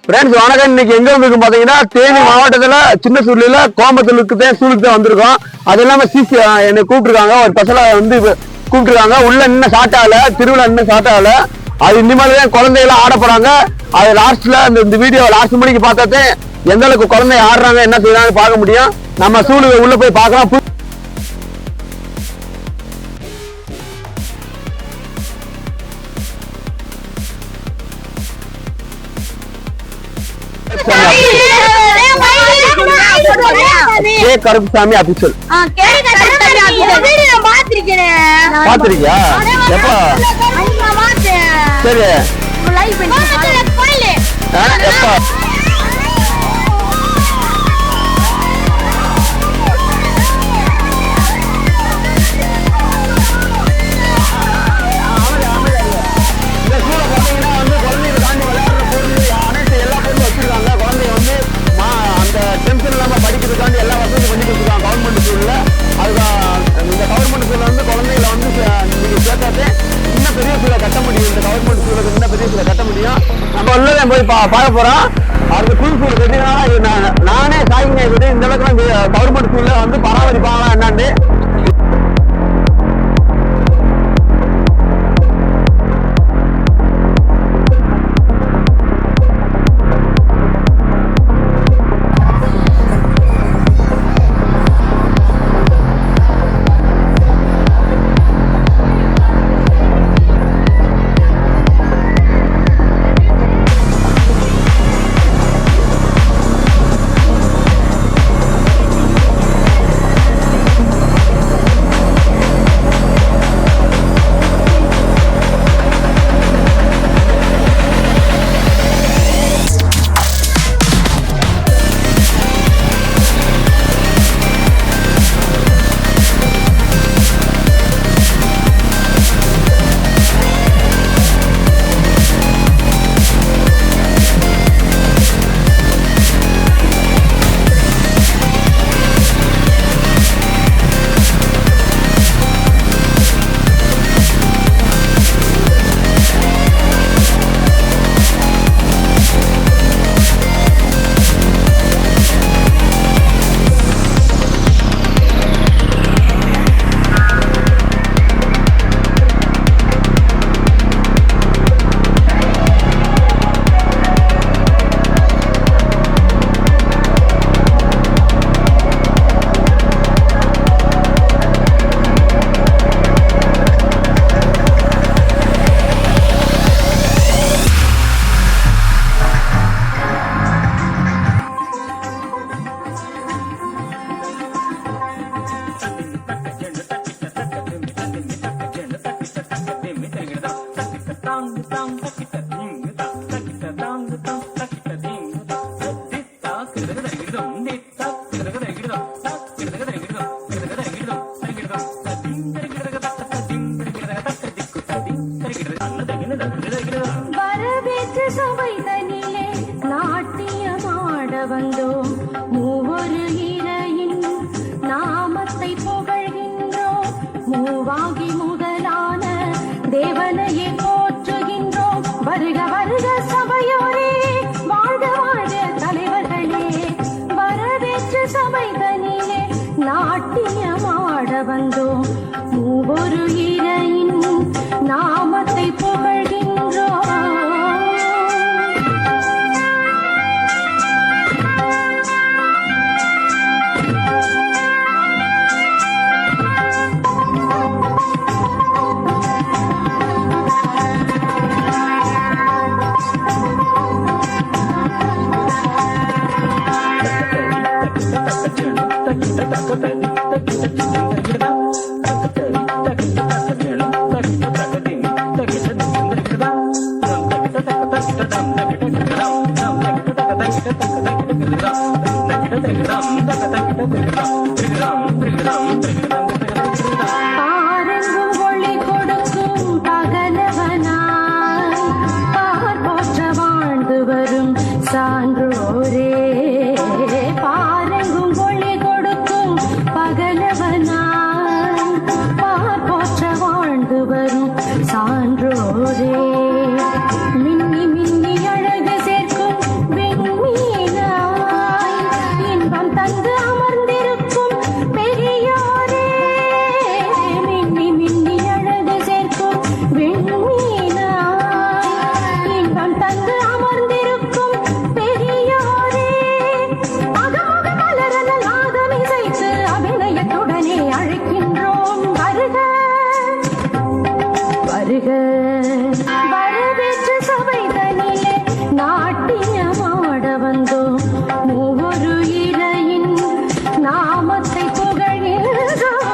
Friends வணக்கம். இன்னைக்கு எங்க வந்திருக்கும் பாத்தீங்கன்னா தேனி மாவட்டத்துல சின்ன சூழ்நிலை கோயம்புத்தூருக்கு சூழலுக்கு தான் வந்திருக்கோம். அது இல்லாம சிசி என்னை கூப்பிட்டுருக்காங்க, ஒரு பசல வந்து கூப்பிட்டுருக்காங்க. உள்ள இன்னும் ஸ்டார்ட் ஆகல, திருவிழா இன்னும் ஸ்டார்ட் ஆகல. அது இனிமேல் தான் குழந்தைகளாம் ஆட போறாங்க. அது லாஸ்ட்ல இந்த வீடியோ லாஸ்ட் மணிக்கு பார்த்தாதே எந்த அளவுக்கு குழந்தை ஆடுறாங்க என்ன செய்யறாங்கன்னு பார்க்க முடியும். நம்ம சூழலுக்கு உள்ள போய் பார்க்கலாம். கருப்புசாமி அபிஷியல் பாத்திருக்கியா? எப்ப? சரி எப்ப? படிக்கிறதுக்காண்டி எல்லா வசதியும் பண்ணி கொடுத்துருக்காங்க கவர்மெண்ட் ஸ்கூல்ல. அதுதான் இந்த கவர்மெண்ட் ஸ்கூல்ல வந்து குழந்தைகளை வந்து நீங்க சேர்த்தாதே இன்னும் பெரிய ஸ்கூலை கட்ட முடியும். இந்த கவர்மெண்ட் ஸ்கூலுக்கு இன்னும் பெரிய ஸ்கூலை கட்ட முடியும். நம்ம உள்ளதான் போய் பார்க்க போறோம். அது புது ஸ்கூல் கட்டினால நானே சாய்ங்க இந்த அளவுக்கு கவர்மெண்ட் ஸ்கூல்ல வந்து பராமரிப்பாங்களா என்னான்னு. வரவேற்று சபை தனிலே நாட்டியமாட வந்தோம். மூவொரு இறையின் நாமத்தை புகழ்கின்றோம். மூவாகி முதலான தேவனையே போற்றுகின்றோம். வருக வருக சபையோரே, வாழ்க வாழ்க தலைவர்களே. வரவேற்று சபை தனிலே நாட்டியமாட வந்தோம். மூவொரு இறையின் நாமத்தை புகழ்கின்றோம். பாரெங்கும் ஒளி கொடுக்கும் பகலவனாய் பார் போற்ற வாழ்ந்து வரும் சான்றோரே. பாரெங்கும் ஒளி கொடுக்கும் பகலவனாய் பார் போற்ற வாழ்ந்து வரும் சான்றோரே. மின்னி மின்னி அழகு சேர்க்கும் வந்தோம் மூவொரு இறையின் நாமத்தை புகழ்கின்றோம்.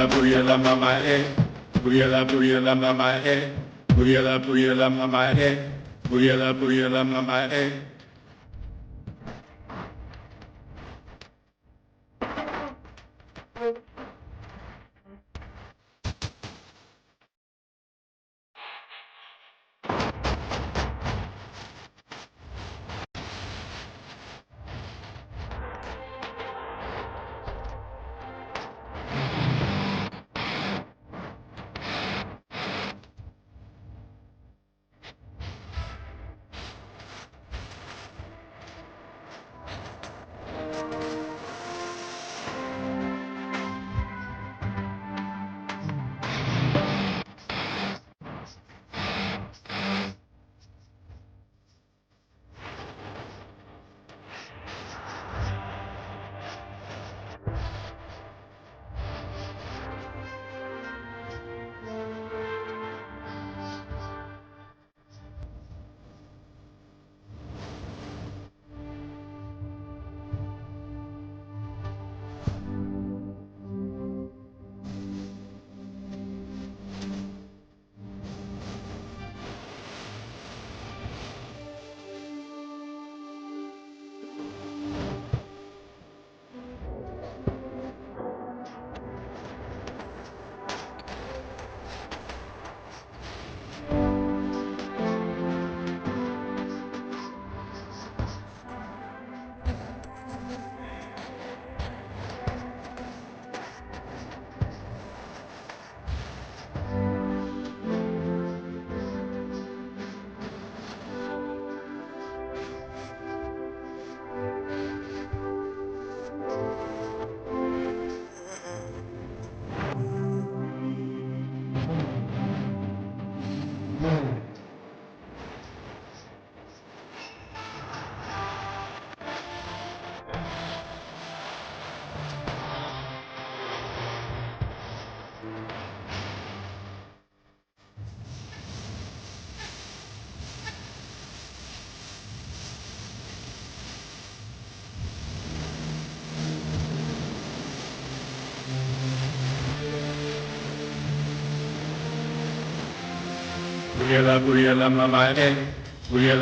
Buriala mama buriala mama buriala mama buriala mama Buriala mama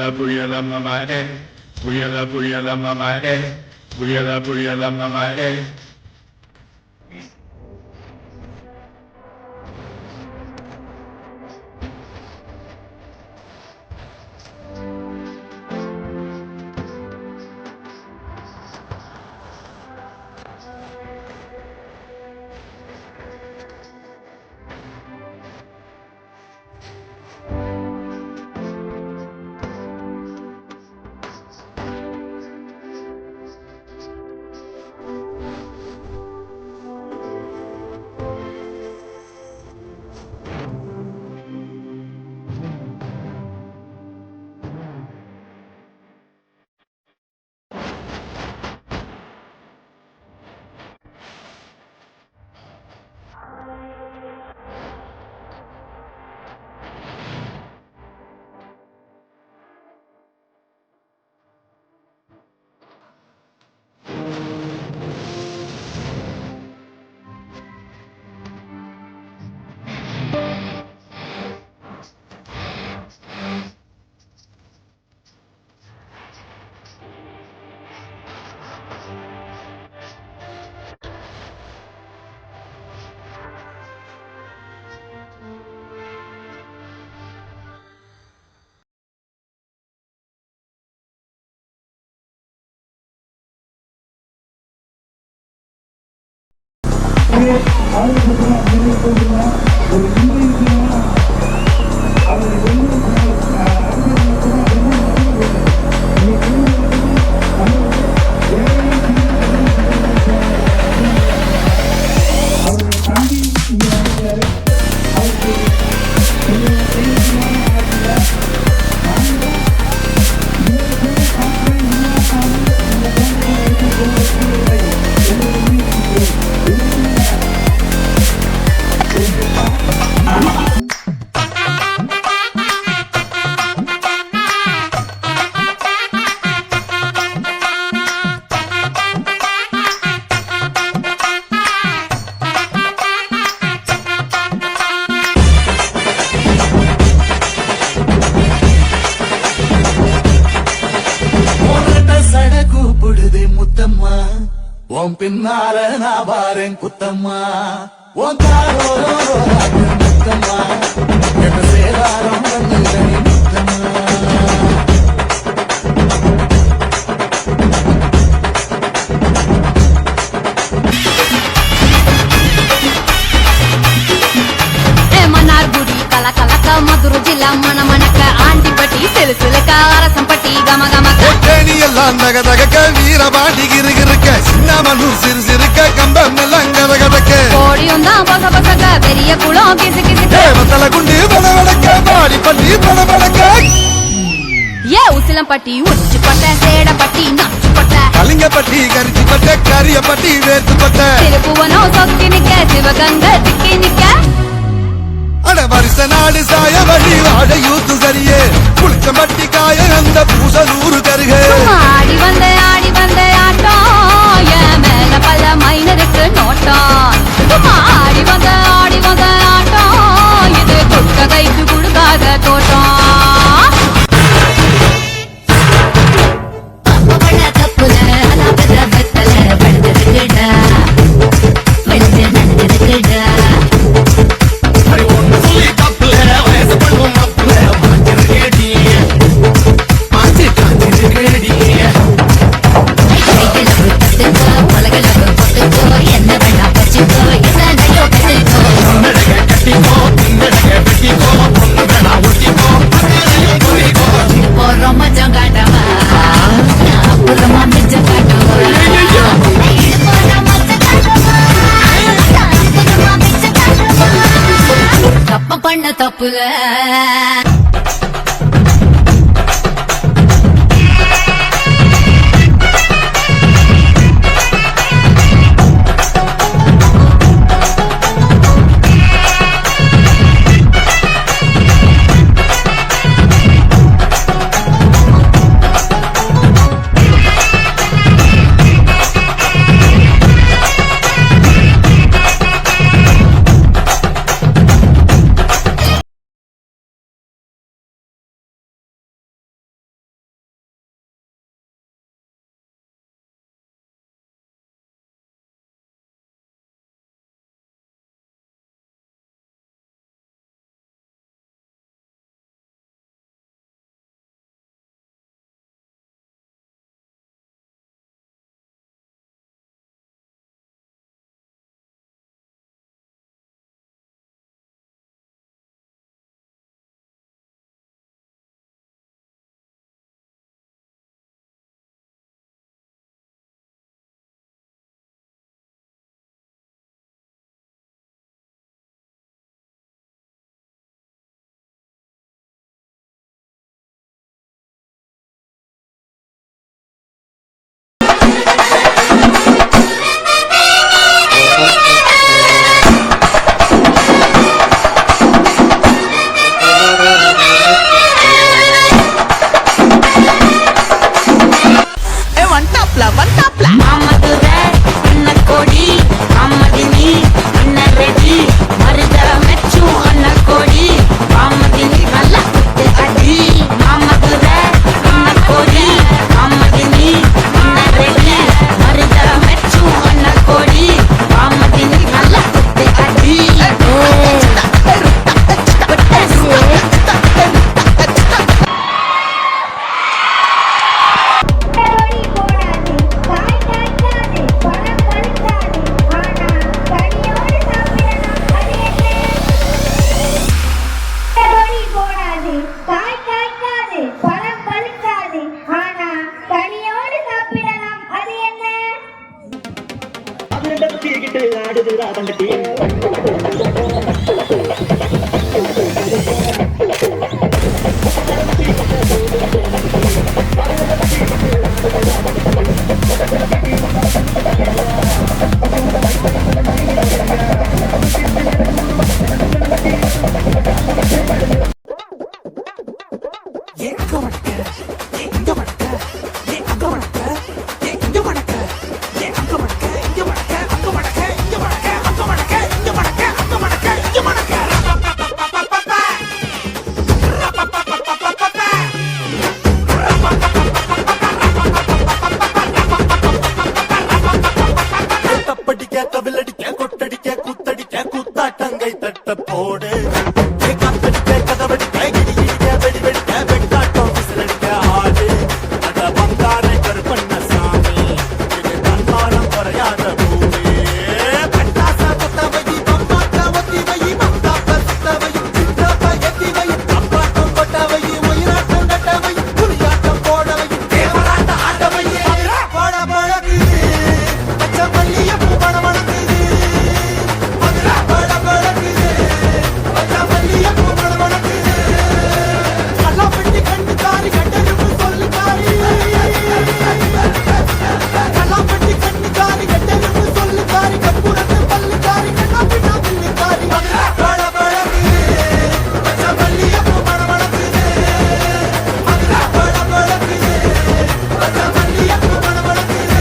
buriala mama buriala mama buriala mama உன் பின்னால நான் பாரேன் குத்தம்மா உன் காரோரோ முத்தம்மா என்ன சேதாரம் கண்ணுகளை முத்தம்மா మన్నార్గుడి కలకలక మధుర జిల్లా మన మనక ఆంటిపట్టి సిలుసిలక அரசம்பட்டி கம கமக தேனி எல்லாம் தகதக வீரபாண்டி கிருகிருக்க சின்னமனூர் சிறு சிறுக்க கம்பம் எல்லாம் கதகதக்க கோடியுந்தா பச பசக பெரிய குளம் கிசு கிசுக்க தேவத்தல குண்டு படபடக்க பாடி பட்டி படபடக்க ஏ உசிலம்பட்டி உச்சிப்பட்ட சேடப்பட்டி நச்சுப்பட்ட கலிங்கப்பட்டி கரிச்சிப்பட்ட கரியப்பட்டி வேர்த்துப்பட்ட திருப்புவனம் சொக்கி நிக்க சிவகங்க திக்கி நிக்க அட வருஷ நாடு சாய வழி வாழ யூத்து சரியே புளிச்சம்பட்டி காய அந்த பூசலூரு கருக ஆடி வந்த ஆட்டம் என் மேல பல மைனருக்கு நோட்டம் ஆடி வந்த ஆட்டம் இது கொட்ட கைக்கு கொடுக்காத தோட்டம் பண்ண தப்புல தூக்கிக்கிட்டு ஆடுதுடா தங்கச்சி தப்படிக்க தவிலடிக்க கொட்டடிக்க குத்தடிக்க குத்தாட்டங்கை தட்ட போடு காத்தடிக்க கதவடிக்க இடி இடிக்க வெடி வெடிக்க வெட்டாட்டம் விசிலடிக்க ஆடு அத வந்தாரை கருப்பண்ண சாமி இது தன்மானம் குறையாத பூமி பட்டாச கொத்தவை பம்பாட்ட ஒத்திவை மந்தாப்ப சுத்தவை சித்தாப்ப எத்திவை அப்பாட்டம் கொட்டவை மயிலாட்டம் கட்டவை புலியாட்டம் போடவை தேவராட்ட ஆட்டவை போட பழகுது பச்சை மல்லியப்பூ பணம் வணங்குது மதுரா பட பழகுது பச்சை மல்லியப்பூ பணம் வணங்குது கல்லாம் பெட்டி கண்ணுக்காரி கட்டெடுப்பு சொல்லுக்காரி கல்லாம் பெட்டி கண்ணுக்காரி கட்டெடுப்பு சொல்லுக்காரி கப்புரத்து பல்லுக்காரி கண்ணா பின்னா பில்லுக்காரி மதுரா பட பழகுது பச்சை மல்லியப்பூ பணம் வணங்குது மதுரா பட பழகுது பச்சை மல்லியப்பூ பணம் வணங்குது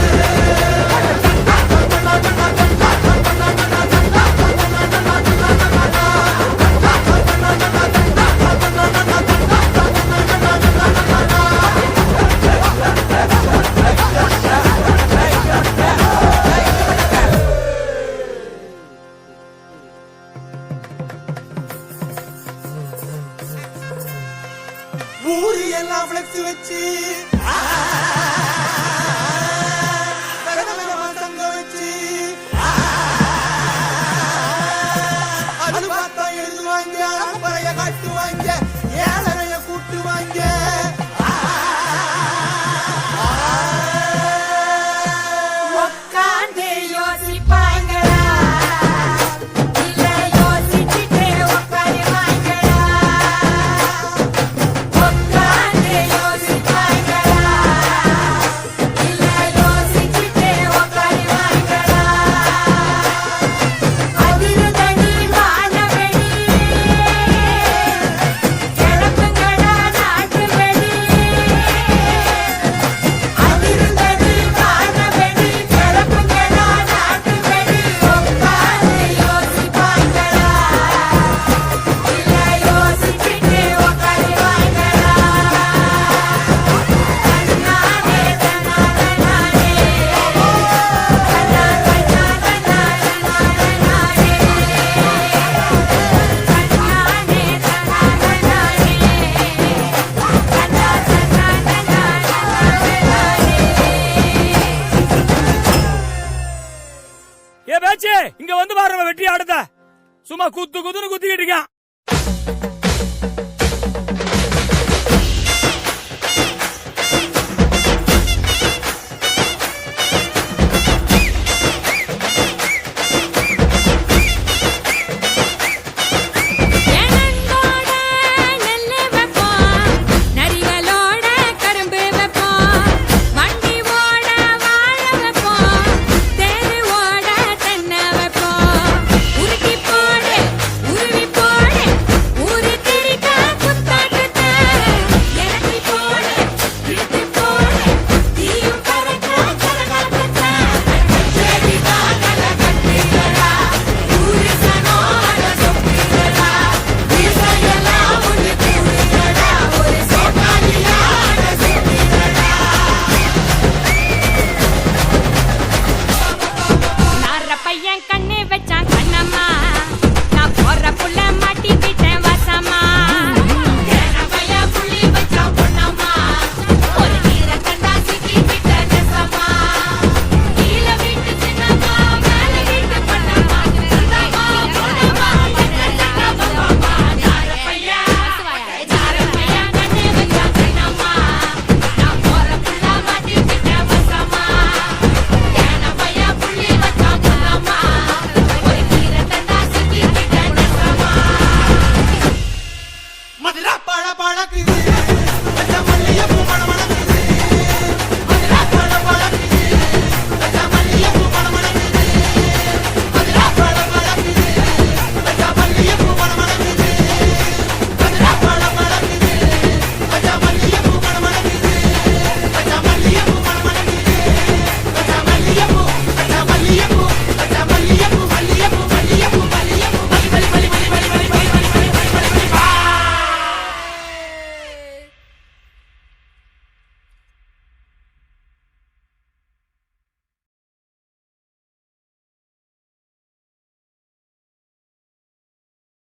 ஊரு எல்லாம் ஃப்ளெக்ஸ் வச்சு தங்க வச்சு அது பார்த்தா எழுதுவாங்க பறைய காட்டுவாங்க ஏழரைய கூட்டுவாங்க உட்கார்ந்து யோசிப்பாங்களா இல்ல யோசிச்சுட்டே உட்காருவாங்களா உட்கார்ந்து யோசிப்பாங்களா இல்ல யோசிச்சுட்டே உட்காருவாங்களா அதிருதடி வானவெடி கிளப்புங்கடா நாட்டு வெடி அதிருதடி வானவெடி கிளப்புங்கடா நாட்டு வெடி உட்கார்ந்து யோசிப்பாங்களா இல்ல யோசிச்சுட்டே உட்காருவாங்களா தன்னானே தன்னானே ஏ பேச்சு இங்க வந்து பாருங்க வெற்றி ஆடுத சும்மா குத்து குத்துன்னு குத்திக்கிட்டு இருக்கான்